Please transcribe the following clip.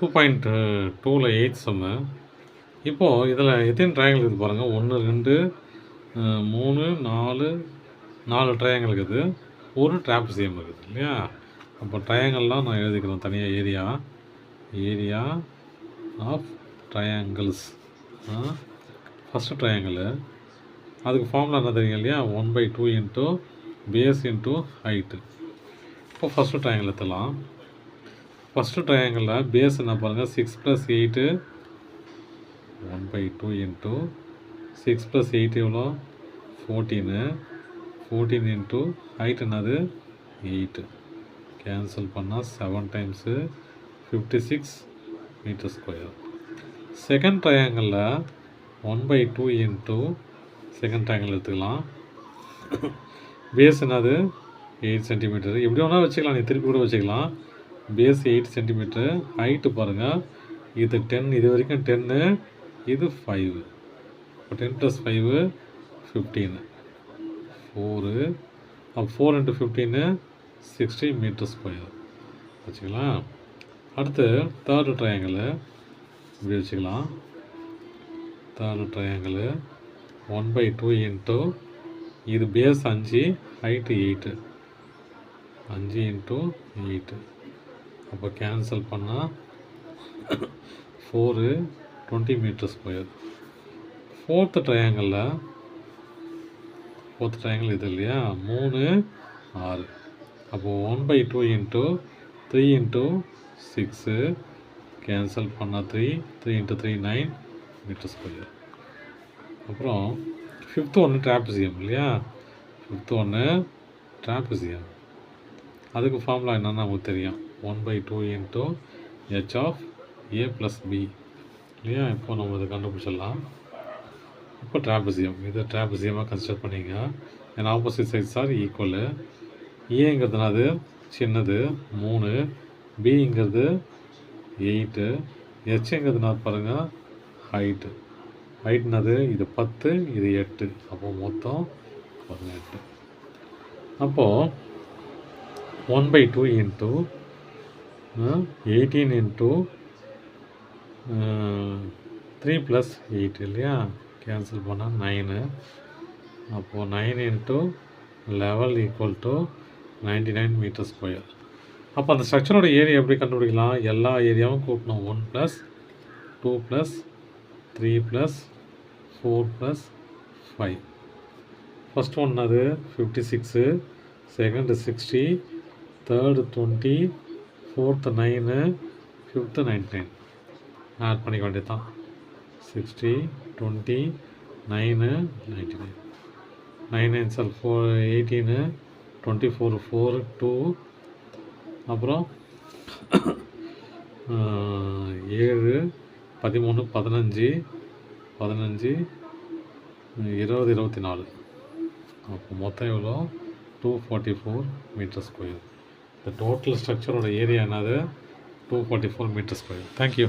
2.2ல் 8th சம்மு. இப்போது இதில் எத்தனை ட்ரையாங்கிள் இருக்குது பாருங்கள். 1 2 3 4 ட்ரையாங்கிள் இருக்குது. ஒரு ட்ராபிசியம் இருக்குது இல்லையா? அப்போ ட்ரையாங்கிள்லாம் நான் எழுதிக்கிறேன் தனியாக. Area of triangles. First triangle அதுக்கு ஃபார்முலா என்ன தெரியும் இல்லையா? 1/2 இன்ட்டு பேஸ் இன்ட்டு ஹைட்டு. இப்போ ஃபஸ்ட்டு ட்ரையாங்கிள் எடுத்துலாம். ஃபஸ்ட்டு ட்ரையாங்கிளில் பேஸ் என்ன பாருங்கள், 6 + 8 1/2 இன்ட்டு 6 + 8 எவ்வளோ? 14 இன்ட்டு ஹைட் என்னது? 8. கேன்சல் பண்ணால் 7 டைம்ஸ் 56 மீட்டர் ஸ்கொயர். செகண்ட் ட்ரையாங்கிளில் 1/2 இன்ட்டு செகண்ட் ட்ரையாங்கிள் எடுத்துக்கலாம். பேஸ் என்னது? 8 சென்டிமீட்டர். எப்படி வேணால் வச்சுக்கலாம், நீ திருப்பி கூட வச்சுக்கலாம். Base 8 centimetre. ஹைட்டு பாருங்கள், இது 10, இது வரைக்கும் 10, இது 5. இப்போ 10 + 5 15. 4 இன்ட்டு 15 60 மீட்டர் ஸ்கொயர் வச்சுக்கலாம். அடுத்து தேர்டு ட்ரையாங்கிள் இப்படி வச்சுக்கலாம். தேர்டு ட்ரையாங்கிள் 1/2 இன்ட்டு இது பேஸ் 5, ஹைட்டு 8. 5 இன்ட்டு 8. அப்போ கேன்சல் பண்ணால் 4 20 மீட்டர் ஸ்கொயர். ஃபோர்த்து ட்ரையாங்கிள் இது இல்லையா? 3 6. அப்போது 1/2 இன்ட்டு 3 இன்ட்டு 6 கேன்சல் பண்ணால் 3 இன்ட்டு 3 9 மீட்டர் ஸ்கொயர். அப்புறம் ஃபிஃப்த்து ஒன்று ட்ராபிசியம் இல்லையா? ஃபிஃப்த்து ஒன்று ட்ராபிசியம். அதுக்கு ஃபார்முலா என்னென்னு நமக்கு தெரியும். 1/2 into h of a + b இல்லையா? இப்போ நம்ம இதை கண்டுபிடிச்சிடலாம். இப்போ ட்ராபிசியம், இது ட்ராபிசியமாக கன்சிடர் பண்ணிங்க. ஏன்னா ஆப்போசிட் சைட்ஸ் ஆர் ஈக்குவலு. ஏங்கிறதுனாது சின்னது 3, பிங்கிறது 8, ஹெச்ங்கிறதுனால பாருங்கள் ஹைட்னது இது 10, இது 8. அப்போது மொத்தம் 18. அப்போது 1/2 இன்ட்டு 18 இன்ட்டு 3 + 8 இல்லையா? கேன்சல் பண்ணால் 9. அப்போது 9 இன்ட்டு 11 = 99 மீட்டர் ஸ்கொயர். அப்போ அந்த ஸ்ட்ரக்சரோட ஏரியா எப்படி கண்டுபிடிக்கலாம்? எல்லா ஏரியாவும் கூட்டணும். 1 + 2 + 3 + 4 + 5. ஃபஸ்ட் ஒன் அது 56, second 60, third 20, fourth 9, fifth 99. Add பண்ணிக்க வேண்டியது தான். 60 20 9 99. 9 9 4 18, 24 4 2. அப்புறம் 7 13 15 15 20 24. அப்போ மொத்தம் எவ்வளோ? 244 மீட்டர் ஸ்கொயர். இந்த டோட்டல் ஸ்ட்ரக்சரோட ஏரியா என்னது? 244 மீட்டர் ஸ்கொயர். தேங்க்யூ.